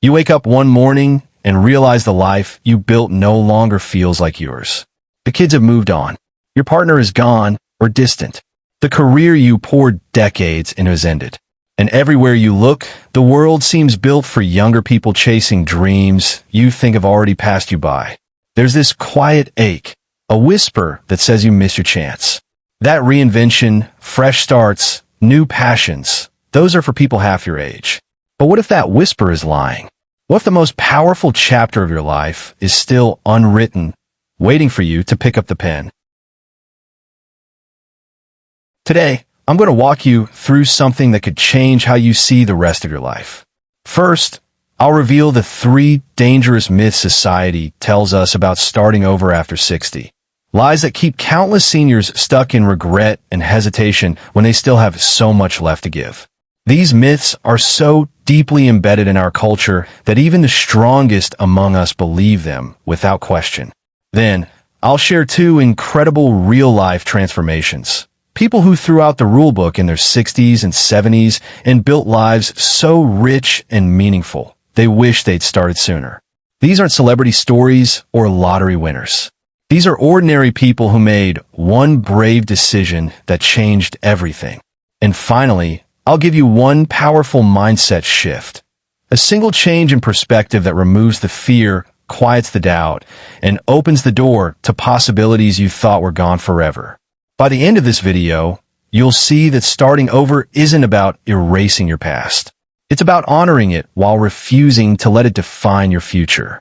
You wake up one morning and realize the life you built no longer feels like yours. The kids have moved on. Your partner is gone or distant. The career you poured decades into has ended. And everywhere you look, the world seems built for younger people chasing dreams you think have already passed you by. There's this quiet ache, a whisper that says you miss your chance. That reinvention, fresh starts, new passions, those are for people half your age. But what if that whisper is lying? What if the most powerful chapter of your life is still unwritten, waiting for you to pick up the pen? Today, I'm going to walk you through something that could change how you see the rest of your life. First, I'll reveal the 3 dangerous myths society tells us about starting over after 60. Lies that keep countless seniors stuck in regret and hesitation when they still have so much left to give. These myths are so deeply embedded in our culture that even the strongest among us believe them without question. Then, I'll share 2 incredible real-life transformations. People who threw out the rulebook in their 60s and 70s and built lives so rich and meaningful, they wish they'd started sooner. These aren't celebrity stories or lottery winners. These are ordinary people who made one brave decision that changed everything. And finally, I'll give you one powerful mindset shift. A single change in perspective that removes the fear, quiets the doubt, and opens the door to possibilities you thought were gone forever. By the end of this video, you'll see that starting over isn't about erasing your past. It's about honoring it while refusing to let it define your future.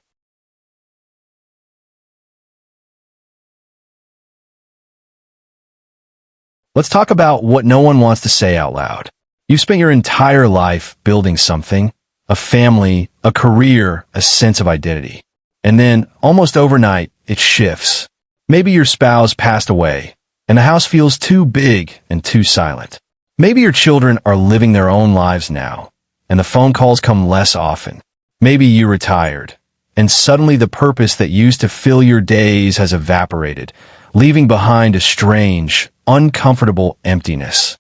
Let's talk about what no one wants to say out loud. You've spent your entire life building something, a family, a career, a sense of identity. And then, almost overnight, it shifts. Maybe your spouse passed away, and the house feels too big and too silent. Maybe your children are living their own lives now, and the phone calls come less often. Maybe you retired, and suddenly the purpose that used to fill your days has evaporated, leaving behind a strange, uncomfortable emptiness.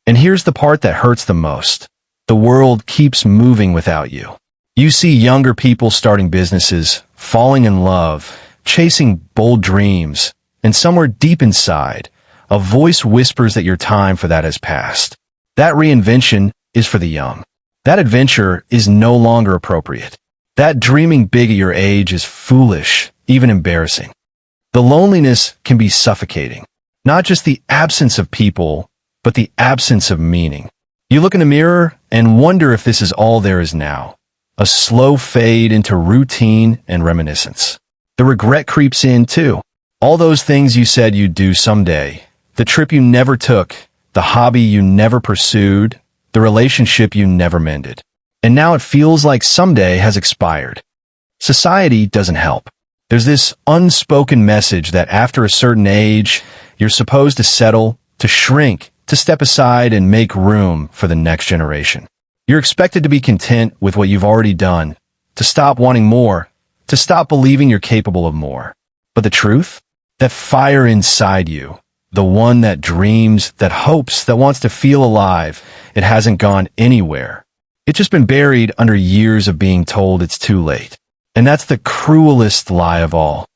And here's the part that hurts the most. The world keeps moving without you. You see younger people starting businesses, falling in love, chasing bold dreams, and somewhere deep inside, a voice whispers that your time for that has passed. That reinvention is for the young. That adventure is no longer appropriate. That dreaming big at your age is foolish, even embarrassing. The loneliness can be suffocating. Not just the absence of people, but the absence of meaning. You look in the mirror and wonder if this is all there is now. A slow fade into routine and reminiscence. The regret creeps in too. All those things you said you'd do someday, the trip you never took, the hobby you never pursued, the relationship you never mended. And now it feels like someday has expired. Society doesn't help. There's this unspoken message that after a certain age, you're supposed to settle, to shrink, to step aside and make room for the next generation. You're expected to be content with what you've already done, to stop wanting more, to stop believing you're capable of more. But the truth? That fire inside you, the one that dreams, that hopes, that wants to feel alive, it hasn't gone anywhere. It's just been buried under years of being told it's too late. And that's the cruelest lie of all.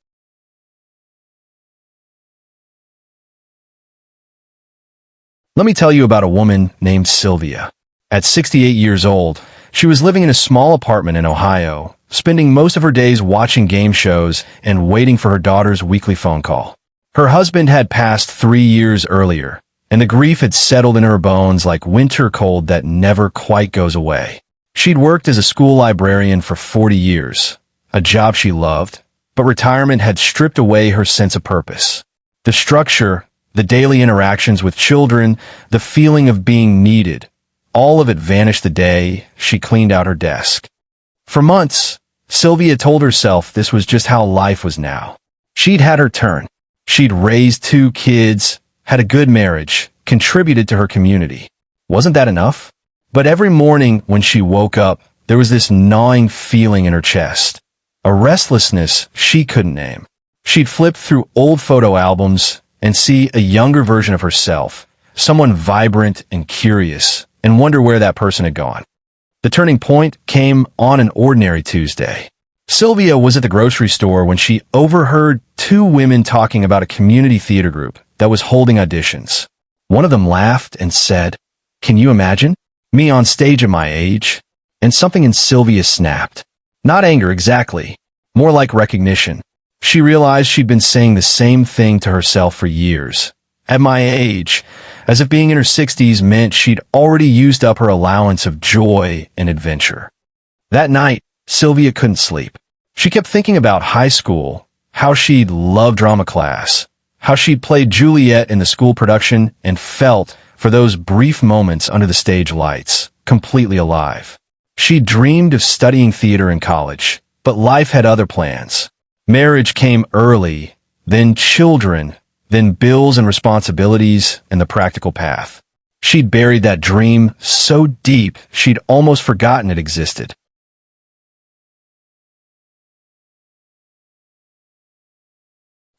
Let me tell you about a woman named Sylvia. At 68 years old, she was living in a small apartment in Ohio, spending most of her days watching game shows and waiting for her daughter's weekly phone call. Her husband had passed 3 years earlier, and the grief had settled in her bones like winter cold that never quite goes away. She'd worked as a school librarian for 40 years, a job she loved, but retirement had stripped away her sense of purpose. The structure, the daily interactions with children, the feeling of being needed, all of it vanished the day she cleaned out her desk. For months, Sylvia told herself this was just how life was now. She'd had her turn. She'd raised 2 kids, had a good marriage, contributed to her community. Wasn't that enough? But every morning when she woke up, there was this gnawing feeling in her chest, a restlessness she couldn't name. She'd flip through old photo albums and see a younger version of herself, someone vibrant and curious, and wonder where that person had gone. The turning point came on an ordinary Tuesday. Sylvia was at the grocery store when she overheard two women talking about a community theater group that was holding auditions. One of them laughed and said, "Can you imagine? Me on stage at my age?" And something in Sylvia snapped. Not anger exactly, more like recognition. She realized she'd been saying the same thing to herself for years. At my age, as if being in her 60s meant she'd already used up her allowance of joy and adventure. That night, Sylvia couldn't sleep. She kept thinking about high school, how she'd loved drama class, how she'd played Juliet in the school production and felt, for those brief moments under the stage lights, completely alive. She dreamed of studying theater in college, but life had other plans. Marriage came early, then children, then bills and responsibilities and the practical path. She'd buried that dream so deep she'd almost forgotten it existed.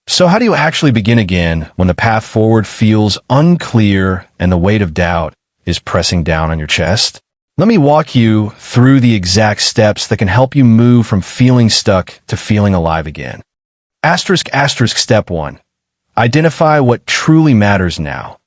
So how do you actually begin again when the path forward feels unclear and the weight of doubt is pressing down on your chest? Let me walk you through the exact steps that can help you move from feeling stuck to feeling alive again. Step 1. Identify what truly matters now.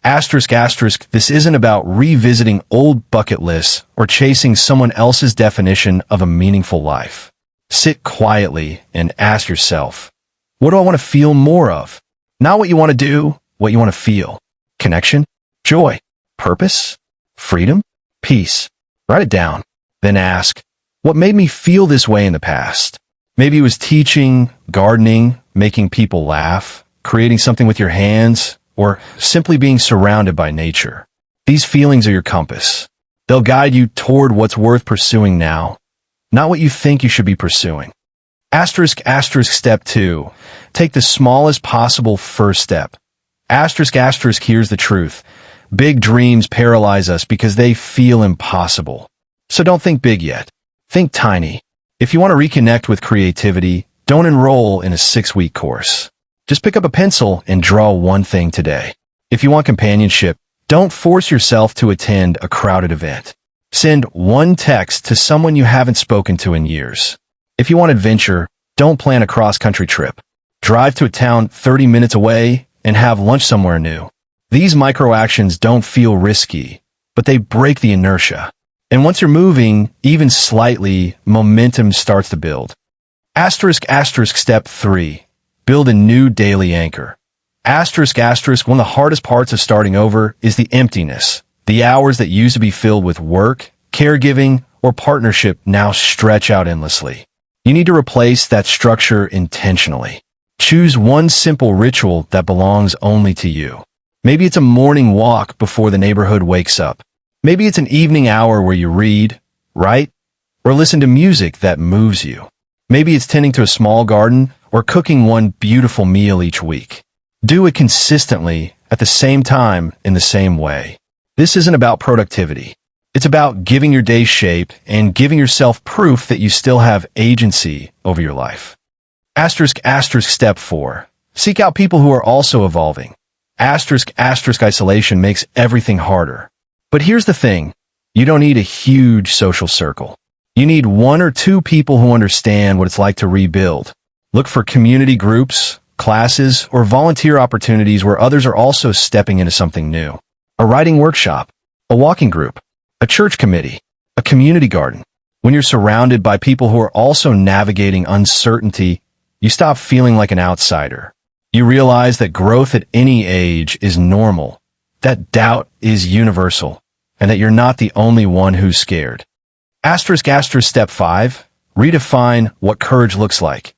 This isn't about revisiting old bucket lists or chasing someone else's definition of a meaningful life. Sit quietly and ask yourself, what do I want to feel more of? Not what you want to do, what you want to feel. Connection, joy, purpose, freedom, peace. Write it down. Then ask, what made me feel this way in the past? Maybe it was teaching, gardening, making people laugh, creating something with your hands, or simply being surrounded by nature. These feelings are your compass. They'll guide you toward what's worth pursuing now, not what you think you should be pursuing. Step 2. Take the smallest possible first step. Here's the truth. Big dreams paralyze us because they feel impossible. So don't think big yet. Think tiny. If you want to reconnect with creativity, don't enroll in a 6-week course. Just pick up a pencil and draw one thing today. If you want companionship, don't force yourself to attend a crowded event. Send one text to someone you haven't spoken to in years. If you want adventure, don't plan a cross-country trip. Drive to a town 30 minutes away and have lunch somewhere new. These micro-actions don't feel risky, but they break the inertia. And once you're moving, even slightly, momentum starts to build. Step 3. Build a new daily anchor. One of the hardest parts of starting over is the emptiness. The hours that used to be filled with work, caregiving, or partnership now stretch out endlessly. You need to replace that structure intentionally. Choose one simple ritual that belongs only to you. Maybe it's a morning walk before the neighborhood wakes up. Maybe it's an evening hour where you read, write, or listen to music that moves you. Maybe it's tending to a small garden or cooking one beautiful meal each week. Do it consistently, at the same time, in the same way. This isn't about productivity. It's about giving your day shape and giving yourself proof that you still have agency over your life. Step 4. Seek out people who are also evolving. Isolation makes everything harder. But here's the thing. You don't need a huge social circle. You need 1 or 2 people who understand what it's like to rebuild. Look for community groups, classes, or volunteer opportunities where others are also stepping into something new. A writing workshop, a walking group, a church committee, a community garden. When you're surrounded by people who are also navigating uncertainty, you stop feeling like an outsider. You realize that growth at any age is normal, that doubt is universal, and that you're not the only one who's scared. Step 5. Redefine what courage looks like.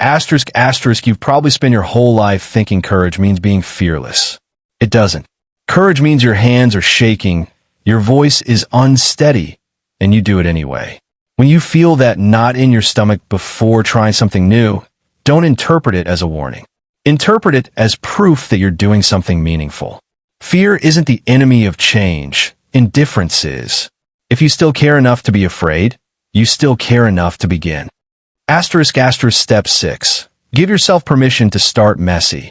You've probably spent your whole life thinking courage means being fearless. It doesn't. Courage means your hands are shaking, your voice is unsteady, and you do it anyway. When you feel that knot in your stomach before trying something new, don't interpret it as a warning. Interpret it as proof that you're doing something meaningful. Fear isn't the enemy of change. Indifference is. If you still care enough to be afraid, you still care enough to begin. Step 6. Give yourself permission to start messy.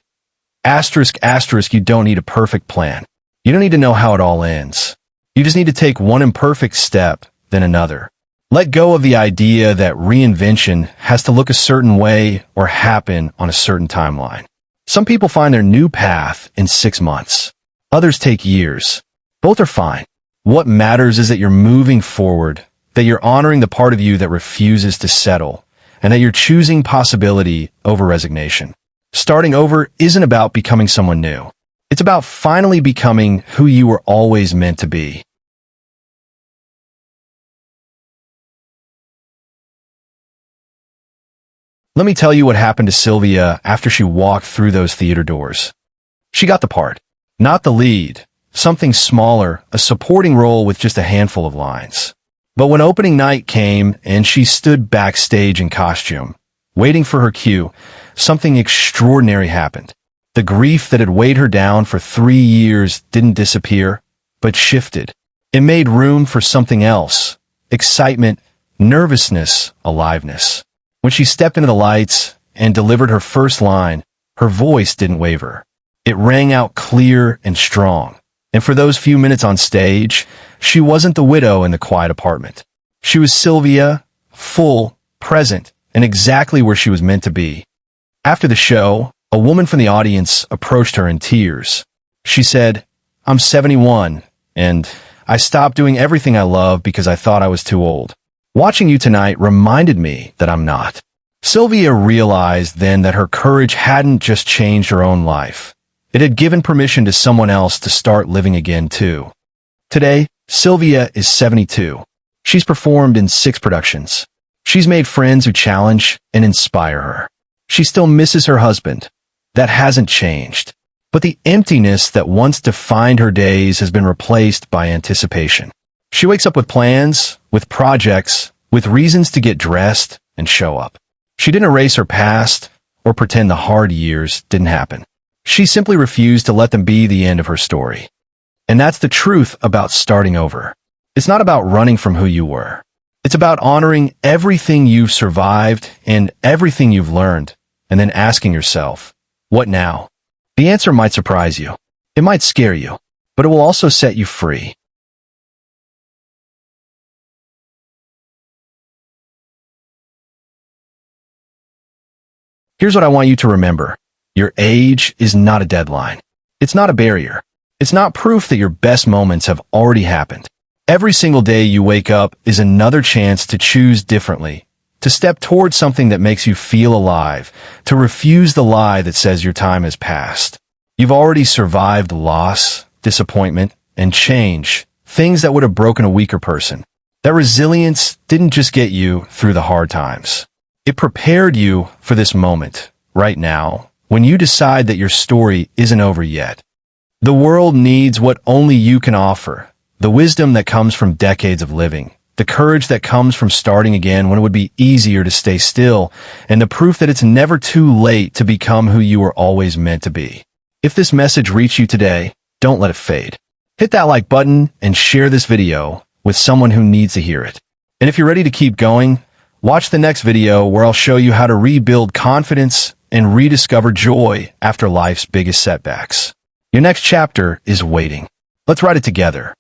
You don't need a perfect plan. You don't need to know how it all ends. You just need to take one imperfect step, then another. Let go of the idea that reinvention has to look a certain way or happen on a certain timeline. Some people find their new path in 6 months. Others take years. Both are fine. What matters is that you're moving forward, that you're honoring the part of you that refuses to settle, and that you're choosing possibility over resignation. Starting over isn't about becoming someone new. It's about finally becoming who you were always meant to be. Let me tell you what happened to Sylvia after she walked through those theater doors. She got the part. Not the lead. Something smaller, a supporting role with just a handful of lines. But when opening night came and she stood backstage in costume, waiting for her cue, something extraordinary happened. The grief that had weighed her down for 3 years didn't disappear, but shifted. It made room for something else. Excitement, nervousness, aliveness. When she stepped into the lights and delivered her first line, her voice didn't waver. It rang out clear and strong. And for those few minutes on stage, she wasn't the widow in the quiet apartment. She was Sylvia, full, present, and exactly where she was meant to be. After the show, a woman from the audience approached her in tears. She said, "I'm 71, and I stopped doing everything I love because I thought I was too old. Watching you tonight reminded me that I'm not." Sylvia realized then that her courage hadn't just changed her own life. It had given permission to someone else to start living again too. Today, Sylvia is 72. She's performed in 6 productions. She's made friends who challenge and inspire her. She still misses her husband. That hasn't changed. But the emptiness that once defined her days has been replaced by anticipation. She wakes up with plans, with projects, with reasons to get dressed and show up. She didn't erase her past or pretend the hard years didn't happen. She simply refused to let them be the end of her story. And that's the truth about starting over. It's not about running from who you were. It's about honoring everything you've survived and everything you've learned, and then asking yourself, what now? The answer might surprise you. It might scare you, but it will also set you free. Here's what I want you to remember. Your age is not a deadline. It's not a barrier. It's not proof that your best moments have already happened. Every single day you wake up is another chance to choose differently, to step towards something that makes you feel alive, to refuse the lie that says your time has passed. You've already survived loss, disappointment, and change, things that would have broken a weaker person. That resilience didn't just get you through the hard times. It prepared you for this moment, right now, when you decide that your story isn't over yet. The world needs what only you can offer. The wisdom that comes from decades of living, the courage that comes from starting again when it would be easier to stay still, and the proof that it's never too late to become who you were always meant to be. If this message reached you today, don't let it fade. Hit that like button and share this video with someone who needs to hear it. And if you're ready to keep going, watch the next video where I'll show you how to rebuild confidence and rediscover joy after life's biggest setbacks. Your next chapter is waiting. Let's write it together.